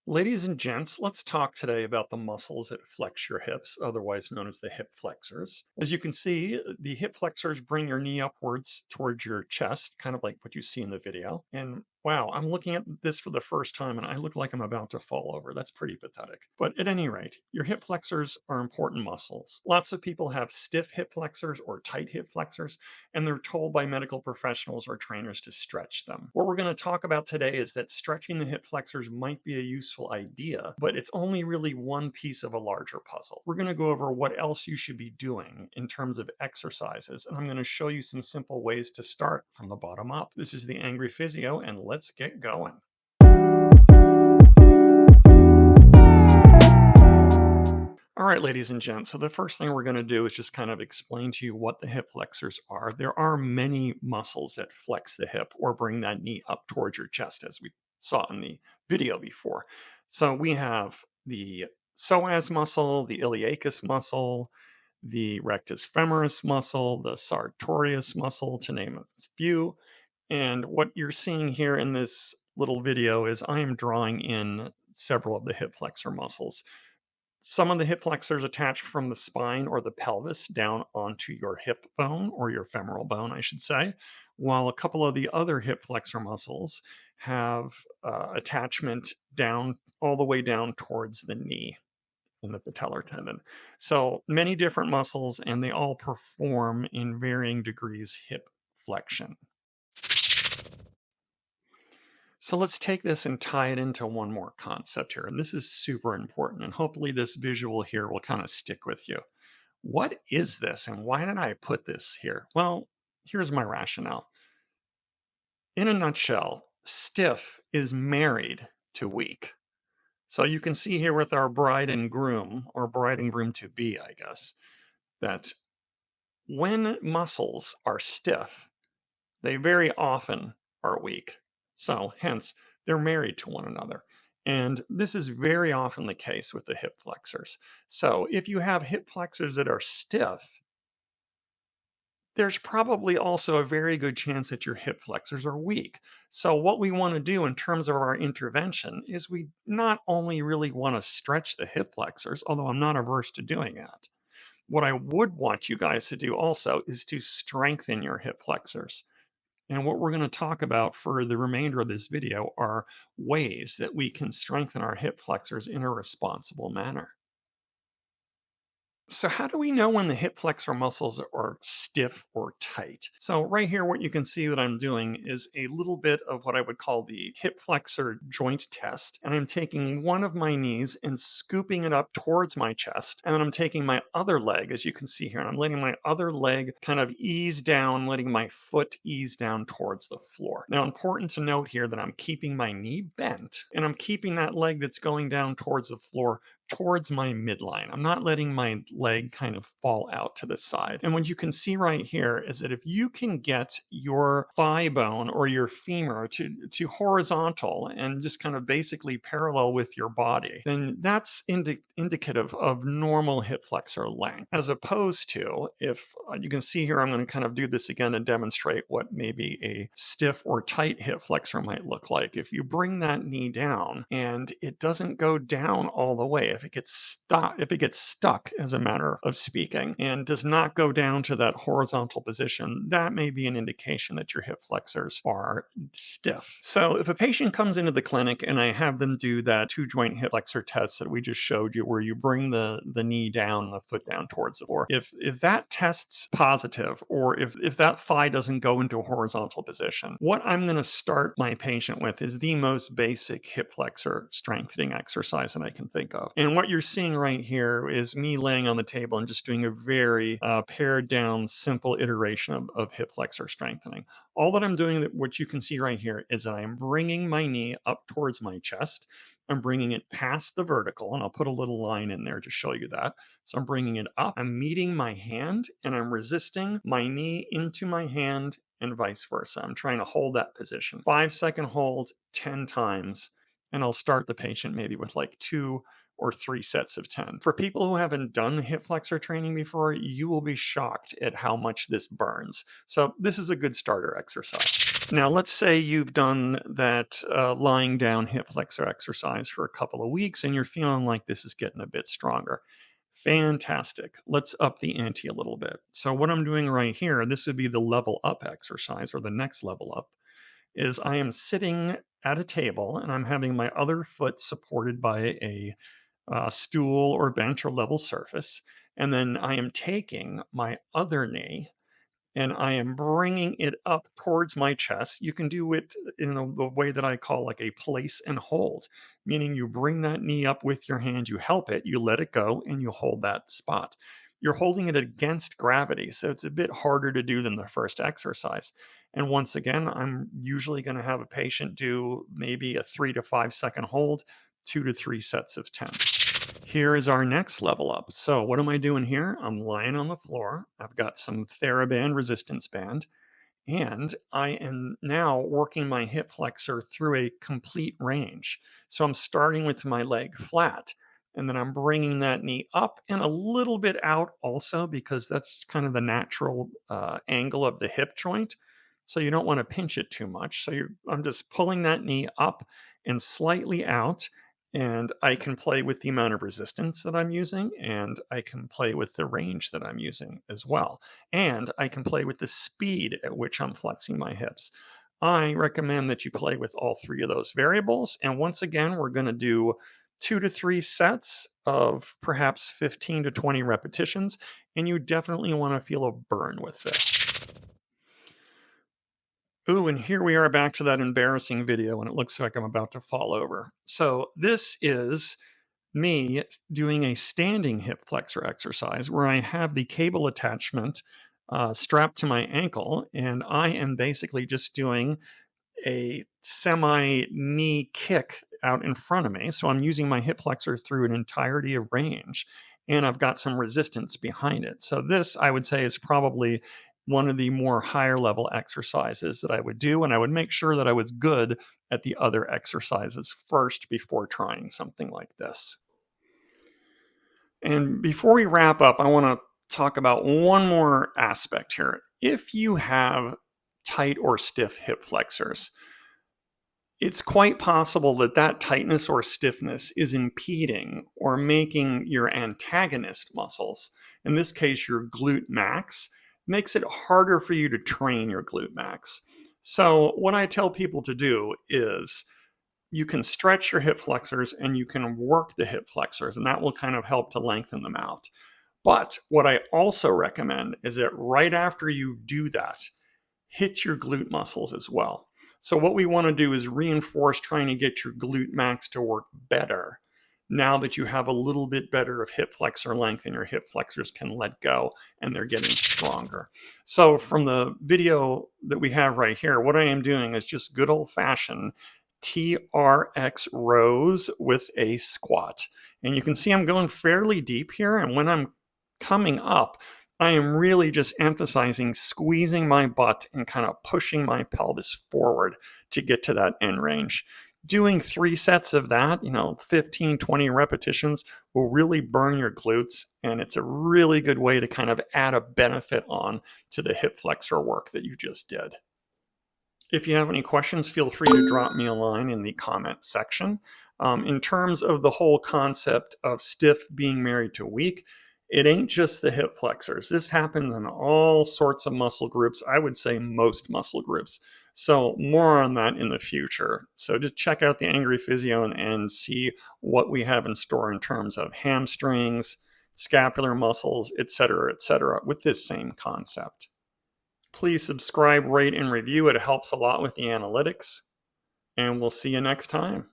Ladies and gents, let's talk today about the muscles that flex your hips, otherwise known as the hip flexors. As you can see, the hip flexors bring your knee upwards towards your chest, kind of like what you see in the video. And wow, I'm looking at this for the first time and I look like I'm about to fall over. That's pretty pathetic. But at any rate, your hip flexors are important muscles. Lots of people have stiff hip flexors or tight hip flexors, and they're told by medical professionals or trainers to stretch them. What we're going to talk about today is that stretching the hip flexors might be a useful idea, but it's only really one piece of a larger puzzle. We're going to go over what else you should be doing in terms of exercises, and I'm going to show you some simple ways to start from the bottom up. This is the Angry Physio, and let's get going. All right, ladies and gents, so the first thing we're going to do is just kind of explain to you what the hip flexors are. There are many muscles that flex the hip or bring that knee up towards your chest, as we saw in the video before. So we have the psoas muscle, the iliacus muscle, the rectus femoris muscle, the sartorius muscle, to name a few. And what you're seeing here in this little video is I am drawing in several of the hip flexor muscles. Some of the hip flexors attach from the spine or the pelvis down onto your hip bone, or your femoral bone, I should say, while a couple of the other hip flexor muscles have attachment down all the way down towards the knee in the patellar tendon. So many different muscles, and they all perform in varying degrees hip flexion. So let's take this and tie it into one more concept here. And this is super important. And hopefully this visual here will kind of stick with you. What is this and why did I put this here? Well, here's my rationale. In a nutshell, stiff is married to weak. So you can see here with our bride and groom, or bride and groom to be, I guess, that when muscles are stiff, they very often are weak. So hence, they're married to one another. And this is very often the case with the hip flexors. So if you have hip flexors that are stiff, there's probably also a very good chance that your hip flexors are weak. So what we want to do in terms of our intervention is we not only really want to stretch the hip flexors, although I'm not averse to doing that. What I would want you guys to do also is to strengthen your hip flexors. And what we're going to talk about for the remainder of this video are ways that we can strengthen our hip flexors in a responsible manner. So how do we know when the hip flexor muscles are stiff or tight? So right here, what you can see that I'm doing is a little bit of what I would call the hip flexor joint test. And I'm taking one of my knees and scooping it up towards my chest. And then I'm taking my other leg, as you can see here, and I'm letting my other leg kind of ease down, letting my foot ease down towards the floor. Now, important to note here that I'm keeping my knee bent and I'm keeping that leg that's going down towards the floor towards my midline. I'm not letting my leg kind of fall out to the side. And what you can see right here is that if you can get your thigh bone or your femur to horizontal and just kind of basically parallel with your body, then that's indicative of normal hip flexor length. As opposed to, if you can see here, I'm going to kind of do this again and demonstrate what maybe a stiff or tight hip flexor might look like. If you bring that knee down and it doesn't go down all the way, if it gets stuck, as a matter of speaking, and does not go down to that horizontal position, that may be an indication that your hip flexors are stiff. So if a patient comes into the clinic and I have them do that 2-joint hip flexor test that we just showed you, where you bring the knee down and the foot down towards the floor, if that tests positive, or if that thigh doesn't go into a horizontal position, what I'm going to start my patient with is the most basic hip flexor strengthening exercise that I can think of. And what you're seeing right here is me laying on the table and just doing a very pared down, simple iteration of hip flexor strengthening. All that I'm doing, what you can see right here, is that I'm bringing my knee up towards my chest. I'm bringing it past the vertical, and I'll put a little line in there to show you that. So I'm bringing it up, I'm meeting my hand, and I'm resisting my knee into my hand, and vice versa. I'm trying to hold that position. 5-second hold 10 times, and I'll start the patient maybe with like 2 or 3 sets of 10. For people who haven't done hip flexor training before, you will be shocked at how much this burns. So this is a good starter exercise. Now, let's say you've done that lying down hip flexor exercise for a couple of weeks and you're feeling like this is getting a bit stronger. Fantastic. Let's up the ante a little bit. So, what I'm doing right here, this would be the level up exercise or the next level up, is I am sitting at a table and I'm having my other foot supported by a stool or bench or level surface. And then I am taking my other knee and I am bringing it up towards my chest. You can do it in the way that I call like a place and hold, meaning you bring that knee up with your hand, you help it, you let it go, and you hold that spot. You're holding it against gravity, so it's a bit harder to do than the first exercise. And once again, I'm usually going to have a patient do maybe a 3 to 5 second hold, 2 to 3 sets of 10. Here is our next level up. So what am I doing here? I'm lying on the floor. I've got some TheraBand resistance band, and I am now working my hip flexor through a complete range. So I'm starting with my leg flat, and then I'm bringing that knee up and a little bit out also because that's kind of the natural angle of the hip joint. So you don't want to pinch it too much. So I'm just pulling that knee up and slightly out, and I can play with the amount of resistance that I'm using, and I can play with the range that I'm using as well. And I can play with the speed at which I'm flexing my hips. I recommend that you play with all three of those variables. And once again, we're going to do 2 to 3 sets of perhaps 15 to 20 repetitions. And you definitely want to feel a burn with this. Ooh, and here we are back to that embarrassing video, and it looks like I'm about to fall over. So this is me doing a standing hip flexor exercise where I have the cable attachment strapped to my ankle, and I am basically just doing a semi knee kick out in front of me. So I'm using my hip flexor through an entirety of range, and I've got some resistance behind it. So this, I would say, is probably one of the more higher level exercises that I would do, and I would make sure that I was good at the other exercises first before trying something like this. And before we wrap up, I want to talk about one more aspect here. If you have tight or stiff hip flexors, it's quite possible that that tightness or stiffness is impeding or making your antagonist muscles, in this case your glute max, makes it harder for you to train your glute max. So what I tell people to do is you can stretch your hip flexors and you can work the hip flexors, and that will kind of help to lengthen them out. But what I also recommend is that right after you do that, hit your glute muscles as well. So what we want to do is reinforce trying to get your glute max to work better now that you have a little bit better of hip flexor length and your hip flexors can let go and they're getting stronger. So from the video that we have right here, what I am doing is just good old fashioned TRX rows with a squat. And you can see I'm going fairly deep here. And when I'm coming up, I am really just emphasizing squeezing my butt and kind of pushing my pelvis forward to get to that end range. Doing 3 sets of that, 15, 20 repetitions will really burn your glutes. And it's a really good way to kind of add a benefit on to the hip flexor work that you just did. If you have any questions, feel free to drop me a line in the comment section. In terms of the whole concept of stiff being married to weak, it ain't just the hip flexors. This happens in all sorts of muscle groups. I would say most muscle groups. So more on that in the future. So just check out the Angry Physio and see what we have in store in terms of hamstrings, scapular muscles, etc., with this same concept. Please subscribe, rate, and review. It helps a lot with the analytics. And we'll see you next time.